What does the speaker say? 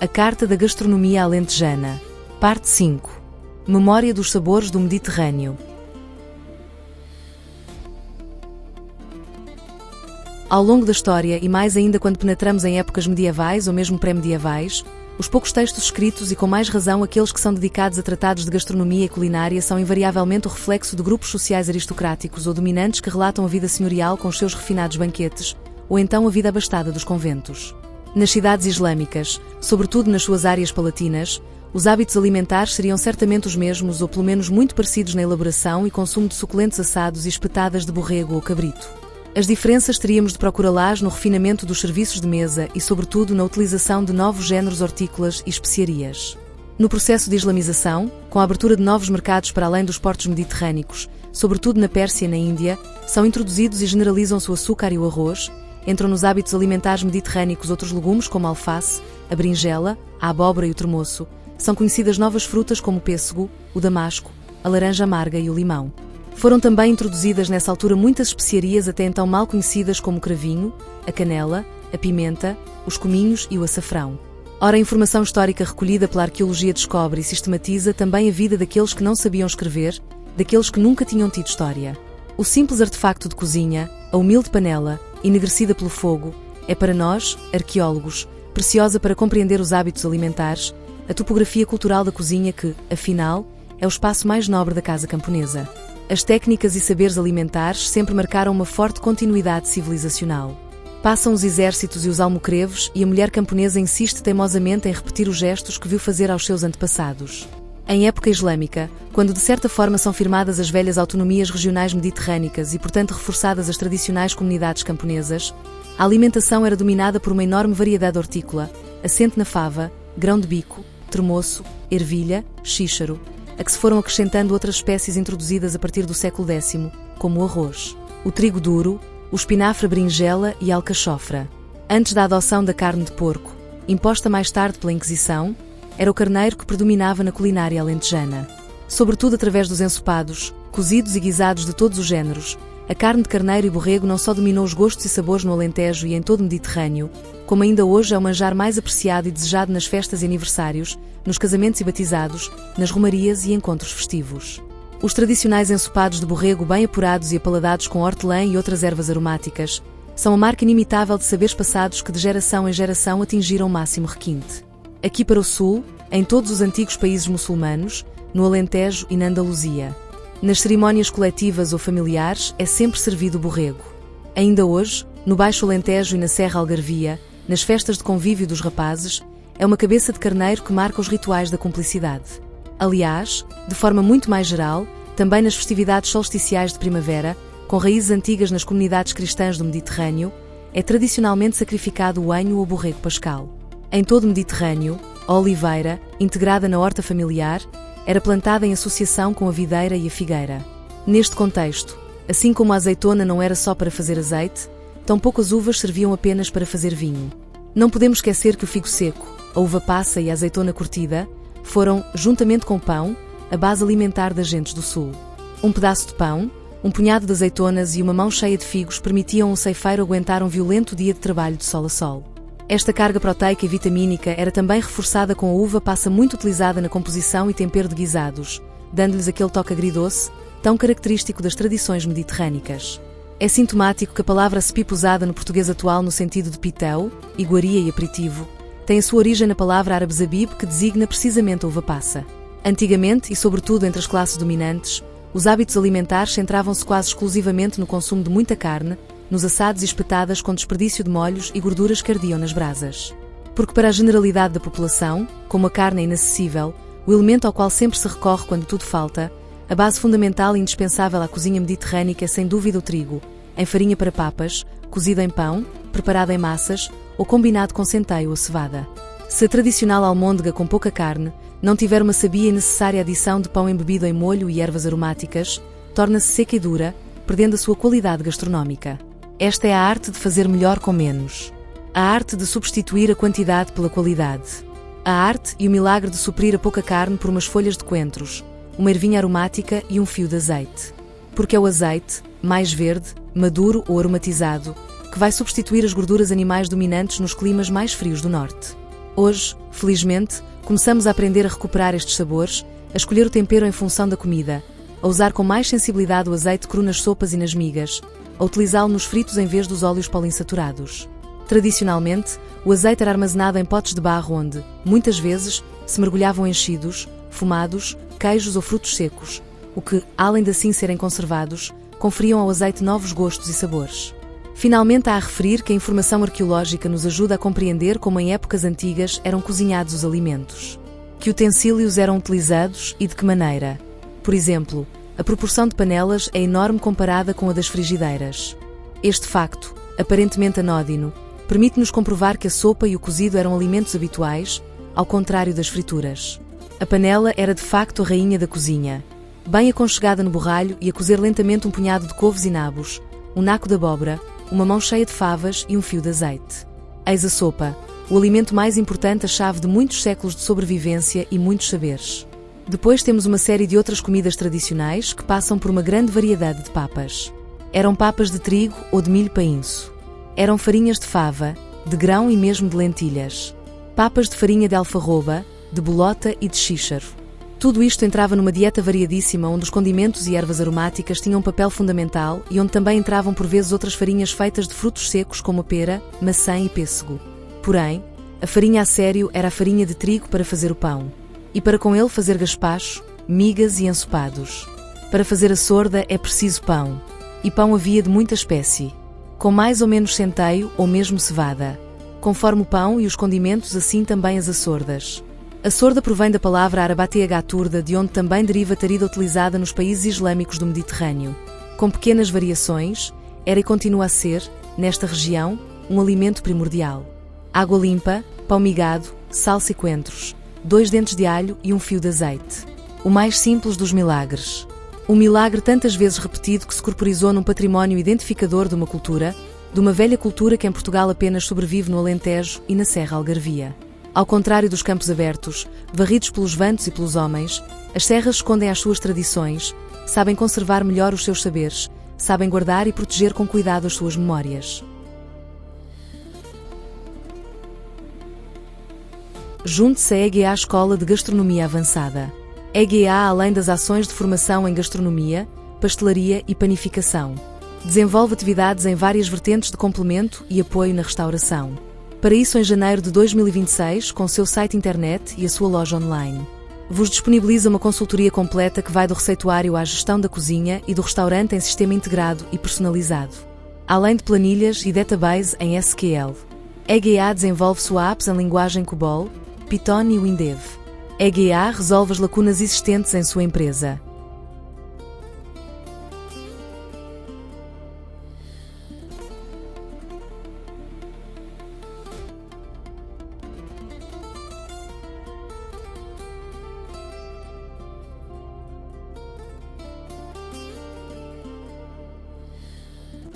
A Carta da Gastronomia Alentejana. Parte 5. Memória dos sabores do Mediterrâneo. Ao longo da história, e mais ainda quando penetramos em épocas medievais ou mesmo pré-medievais, os poucos textos escritos, e com mais razão aqueles que são dedicados a tratados de gastronomia e culinária, são invariavelmente o reflexo de grupos sociais aristocráticos ou dominantes que relatam a vida senhorial com os seus refinados banquetes, ou então a vida abastada dos conventos. Nas cidades islâmicas, sobretudo nas suas áreas palatinas, os hábitos alimentares seriam certamente os mesmos ou pelo menos muito parecidos na elaboração e consumo de suculentos assados e espetadas de borrego ou cabrito. As diferenças teríamos de procurá-las no refinamento dos serviços de mesa e sobretudo na utilização de novos géneros hortícolas e especiarias. No processo de islamização, com a abertura de novos mercados para além dos portos mediterrânicos, sobretudo na Pérsia e na Índia, são introduzidos e generalizam-se o açúcar e o arroz. Entram nos hábitos alimentares mediterrânicos outros legumes como a alface, a berinjela, a abóbora e o termoço. São conhecidas novas frutas como o pêssego, o damasco, a laranja amarga e o limão. Foram também introduzidas nessa altura muitas especiarias até então mal conhecidas como o cravinho, a canela, a pimenta, os cominhos e o açafrão. Ora, a informação histórica recolhida pela arqueologia descobre e sistematiza também a vida daqueles que não sabiam escrever, daqueles que nunca tinham tido história. O simples artefacto de cozinha, a humilde panela, enegrecida pelo fogo, é para nós, arqueólogos, preciosa para compreender os hábitos alimentares, a topografia cultural da cozinha que, afinal, é o espaço mais nobre da casa camponesa. As técnicas e saberes alimentares sempre marcaram uma forte continuidade civilizacional. Passam os exércitos e os almocreves e a mulher camponesa insiste teimosamente em repetir os gestos que viu fazer aos seus antepassados. Em época islâmica, quando de certa forma são firmadas as velhas autonomias regionais mediterrânicas e portanto reforçadas as tradicionais comunidades camponesas, a alimentação era dominada por uma enorme variedade hortícola, assente na fava, grão de bico, termoço, ervilha, xíxaro, a que se foram acrescentando outras espécies introduzidas a partir do século X, como o arroz, o trigo duro, o espinafre, a berinjela e a alcachofra. Antes da adoção da carne de porco, imposta mais tarde pela Inquisição, era o carneiro que predominava na culinária alentejana. Sobretudo através dos ensopados, cozidos e guisados de todos os géneros, a carne de carneiro e borrego não só dominou os gostos e sabores no Alentejo e em todo o Mediterrâneo, como ainda hoje é o manjar mais apreciado e desejado nas festas e aniversários, nos casamentos e batizados, nas romarias e encontros festivos. Os tradicionais ensopados de borrego bem apurados e apaladados com hortelã e outras ervas aromáticas são a marca inimitável de saberes passados que de geração em geração atingiram o máximo requinte. Aqui para o sul, em todos os antigos países muçulmanos, no Alentejo e na Andaluzia. Nas cerimónias coletivas ou familiares é sempre servido o borrego. Ainda hoje, no Baixo Alentejo e na Serra Algarvia, nas festas de convívio dos rapazes, é uma cabeça de carneiro que marca os rituais da cumplicidade. Aliás, de forma muito mais geral, também nas festividades solsticiais de primavera, com raízes antigas nas comunidades cristãs do Mediterrâneo, é tradicionalmente sacrificado o anho ou borrego pascal. Em todo o Mediterrâneo, a oliveira, integrada na horta familiar, era plantada em associação com a videira e a figueira. Neste contexto, assim como a azeitona não era só para fazer azeite, tampouco as uvas serviam apenas para fazer vinho. Não podemos esquecer que o figo seco, a uva passa e a azeitona curtida foram, juntamente com o pão, a base alimentar das gentes do sul. Um pedaço de pão, um punhado de azeitonas e uma mão cheia de figos permitiam um ceifeiro aguentar um violento dia de trabalho de sol a sol. Esta carga proteica e vitamínica era também reforçada com a uva passa muito utilizada na composição e tempero de guisados, dando-lhes aquele toque agridoce, tão característico das tradições mediterrânicas. É sintomático que a palavra cepipo usada no português atual no sentido de pitel, iguaria e aperitivo, tem a sua origem na palavra árabe zabib que designa precisamente a uva passa. Antigamente, e sobretudo entre as classes dominantes, os hábitos alimentares centravam-se quase exclusivamente no consumo de muita carne, nos assados e espetadas com desperdício de molhos e gorduras que ardiam nas brasas. Porque para a generalidade da população, como a carne é inacessível, o elemento ao qual sempre se recorre quando tudo falta, a base fundamental e indispensável à cozinha mediterrânica é sem dúvida o trigo, em farinha para papas, cozido em pão, preparado em massas ou combinado com centeio ou cevada. Se a tradicional almôndega com pouca carne não tiver uma sabia e necessária adição de pão embebido em molho e ervas aromáticas, torna-se seca e dura, perdendo a sua qualidade gastronómica. Esta é a arte de fazer melhor com menos. A arte de substituir a quantidade pela qualidade. A arte e o milagre de suprir a pouca carne por umas folhas de coentros, uma ervinha aromática e um fio de azeite. Porque é o azeite, mais verde, maduro ou aromatizado, que vai substituir as gorduras animais dominantes nos climas mais frios do norte. Hoje, felizmente, começamos a aprender a recuperar estes sabores, a escolher o tempero em função da comida, a usar com mais sensibilidade o azeite cru nas sopas e nas migas, a utilizá-lo nos fritos em vez dos óleos poliinsaturados. Tradicionalmente, o azeite era armazenado em potes de barro onde, muitas vezes, se mergulhavam enchidos, fumados, queijos ou frutos secos, o que, além de assim serem conservados, conferiam ao azeite novos gostos e sabores. Finalmente, há a referir que a informação arqueológica nos ajuda a compreender como em épocas antigas eram cozinhados os alimentos. Que utensílios eram utilizados e de que maneira. Por exemplo, a proporção de panelas é enorme comparada com a das frigideiras. Este facto, aparentemente anódino, permite-nos comprovar que a sopa e o cozido eram alimentos habituais, ao contrário das frituras. A panela era de facto a rainha da cozinha, bem aconchegada no borralho e a cozer lentamente um punhado de couves e nabos, um naco de abóbora, uma mão cheia de favas e um fio de azeite. Eis a sopa, o alimento mais importante, a chave de muitos séculos de sobrevivência e muitos saberes. Depois temos uma série de outras comidas tradicionais que passam por uma grande variedade de papas. Eram papas de trigo ou de milho painço. Eram farinhas de fava, de grão e mesmo de lentilhas. Papas de farinha de alfarroba, de bolota e de xíxaro. Tudo isto entrava numa dieta variadíssima onde os condimentos e ervas aromáticas tinham um papel fundamental e onde também entravam por vezes outras farinhas feitas de frutos secos como a pera, maçã e pêssego. Porém, a farinha a sério era a farinha de trigo para fazer o pão. E para com ele fazer gaspacho, migas e ensopados. Para fazer a sorda é preciso pão. E pão havia de muita espécie, com mais ou menos centeio ou mesmo cevada. Conforme o pão e os condimentos, assim também as açordas. A sorda provém da palavra arabatea turda, de onde também deriva a tarida utilizada nos países islâmicos do Mediterrâneo. Com pequenas variações, era e continua a ser, nesta região, um alimento primordial. Água limpa, pão migado, salsa e coentros, 2 dentes de alho e um fio de azeite. O mais simples dos milagres. Um milagre tantas vezes repetido que se corporizou num património identificador de uma cultura, de uma velha cultura que em Portugal apenas sobrevive no Alentejo e na Serra Algarvia. Ao contrário dos campos abertos, varridos pelos ventos e pelos homens, as serras escondem as suas tradições, sabem conservar melhor os seus saberes, sabem guardar e proteger com cuidado as suas memórias. Junte-se à EGA Escola de Gastronomia Avançada. EGA, além das ações de formação em gastronomia, pastelaria e panificação, desenvolve atividades em várias vertentes de complemento e apoio na restauração. Para isso, em janeiro de 2026, com seu site internet e a sua loja online, vos disponibiliza uma consultoria completa que vai do receituário à gestão da cozinha e do restaurante em sistema integrado e personalizado, além de planilhas e database em SQL. EGA desenvolve sua apps em linguagem COBOL, Python e Windev. EGA resolve as lacunas existentes em sua empresa.